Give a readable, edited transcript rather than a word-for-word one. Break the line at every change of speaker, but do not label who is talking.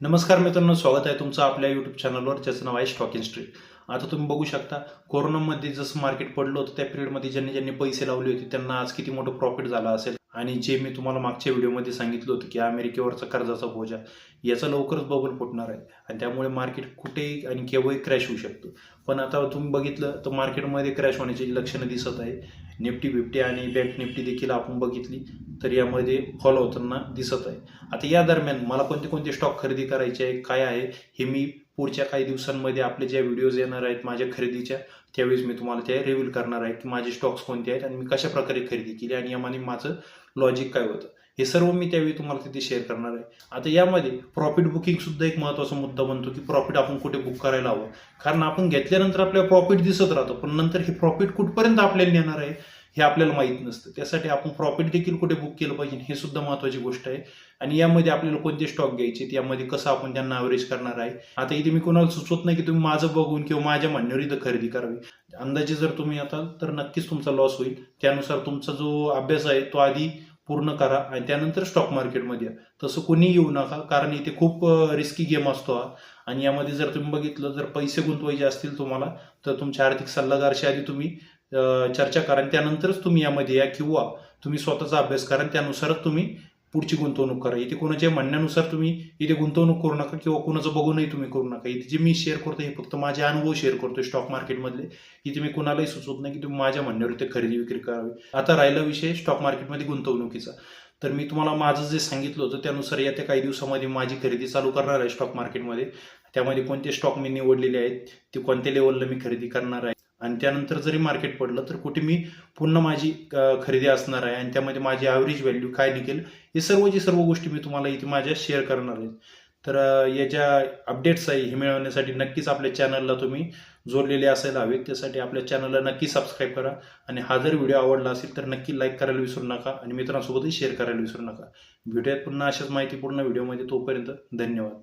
नमस्कार मित्रांनो, स्वागत आहे तुमचं आपल्या यूट्यूब चॅनलवर, ज्याचं नाव आहे स्टॉक इन स्ट्रीट. आता तुम्ही बघू शकता, कोरोनामध्ये जसं मार्केट पडलं होतं त्या पिरियडमध्ये ज्यांनी ज्यांनी पैसे लावले होते त्यांना आज किती मोठं प्रॉफिट झाला असेल. आणि जे मी तुम्हाला मागच्या व्हिडिओमध्ये सांगितलं होतं की अमेरिकेवरचा कर्जाचा बोजा याचा लवकरच बबल फुटणार आहे आणि त्यामुळे मार्केट कुठेही आणि केव्हाही क्रॅश होऊ शकतो. पण आता तुम्ही बघितलं तर मार्केटमध्ये क्रॅश होण्याची लक्षणं दिसत आहे. निफ्टी बिफ्टी आणि बँक निफ्टी देखील आपण बघितली तर यामध्ये फॉल होताना दिसत आहे. आता या दरम्यान मला कोणते कोणते स्टॉक खरेदी करायचे आहे, काय आहे, हे मी पुढच्या काही दिवसांमध्ये आपले ज्या व्हिडिओज येणार आहेत माझ्या खरेदीच्या, त्यावेळेस मी तुम्हाला ते रिव्हील करणार आहे की माझे स्टॉक्स कोणते आहेत आणि मी कशा प्रकारे खरेदी केली आणि यामध्ये माझं लॉजिक काय होतं, हे सर्व मी त्यावेळी तुम्हाला तिथे शेअर करणार आहे. आता यामध्ये प्रॉफिट बुकिंग सुद्धा एक महत्त्वाचा मुद्दा बनतो की प्रॉफिट आपण कुठे बुक करायला हवं. कारण आपण घेतल्यानंतर आपल्याला प्रॉफिट दिसत राहतं, पण नंतर हे प्रॉफिट कुठपर्यंत आपल्याला येणार आहे हे आपल्याला माहीत नसतं. त्यासाठी आपण प्रॉफिट देखील कुठे बुक केलं पाहिजे हे सुद्धा महत्त्वाची गोष्ट आहे. आणि यामध्ये आपल्याला कोणते स्टॉक घ्यायचे, यामध्ये कसं आपण त्यांना ॲव्हरेज करणार आहे. आता इथे मी कोणाला सुचवत नाही की तुम्ही माझं बघून किंवा माझ्या म्हणण्यावर इथं खरेदी करावी. अंदाजे जर तुम्ही आता तर नक्कीच तुमचा लॉस होईल. त्यानुसार तुमचा जो अभ्यास आहे तो आधी पूर्ण करा आणि त्यानंतर स्टॉक मार्केटमध्ये या. तसं कोणी येऊ नका, कारण इथे खूप रिस्की गेम असतो हा. आणि यामध्ये जर तुम्ही बघितलं, जर पैसे गुंतवायचे असतील तुम्हाला तर तुमच्या आर्थिक सल्लागारशी आधी तुम्ही चर्चा करा आणि त्यानंतरच तुम्ही यामध्ये या, किंवा तुम्ही स्वतःचा अभ्यास करा आणि त्यानुसारच तुम्ही पुढची गुंतवणूक करा. इथे कोणाच्या म्हणण्यानुसार तुम्ही इथे गुंतवणूक करू नका किंवा कोणाचं बघूनही तुम्ही करू नका. इथे जे मी शेअर करतो हे फक्त माझे अनुभव शेअर करतोय स्टॉक मार्केटमधले. इथे मी कोणालाही सुचवत नाही की तुम्ही माझ्या म्हणण्यावर इथे खरेदी विक्री करावी. आता राहिला विषय स्टॉक मार्केटमध्ये गुंतवणुकीचा, तर मी तुम्हाला माझं जे सांगितलं होतं त्यानुसार येत्या काही दिवसामध्ये माझी खरेदी चालू करणार आहे स्टॉक मार्केटमध्ये. त्यामध्ये कोणते स्टॉक मी निवडलेले आहेत, ते कोणत्या लेवलला मी खरेदी करणार आहे आणि त्यानंतर जरी मार्केट पडलं तर कुठे मी पुन्हा माझी खरेदी असणार आहे आणि त्यामध्ये माझी ॲव्हरेज व्हॅल्यू काय निघेल, हे सर्व गोष्टी मी तुम्हाला इथे माझ्या शेअर करणार आहे. तर या ज्या अपडेट्स आहे हे मिळवण्यासाठी नक्कीच आपल्या चॅनलला तुम्ही जोडलेले असायला हवे. त्यासाठी आपल्या चॅनलला नक्की सबस्क्राईब करा आणि हा जर व्हिडिओ आवडला असेल तर नक्की लाईक करायला विसरू नका आणि मित्रांसोबतही शेअर करायला विसरू नका. भेटूयात पुन्हा अशाच माहितीपूर्ण व्हिडिओमध्ये. तोपर्यंत धन्यवाद.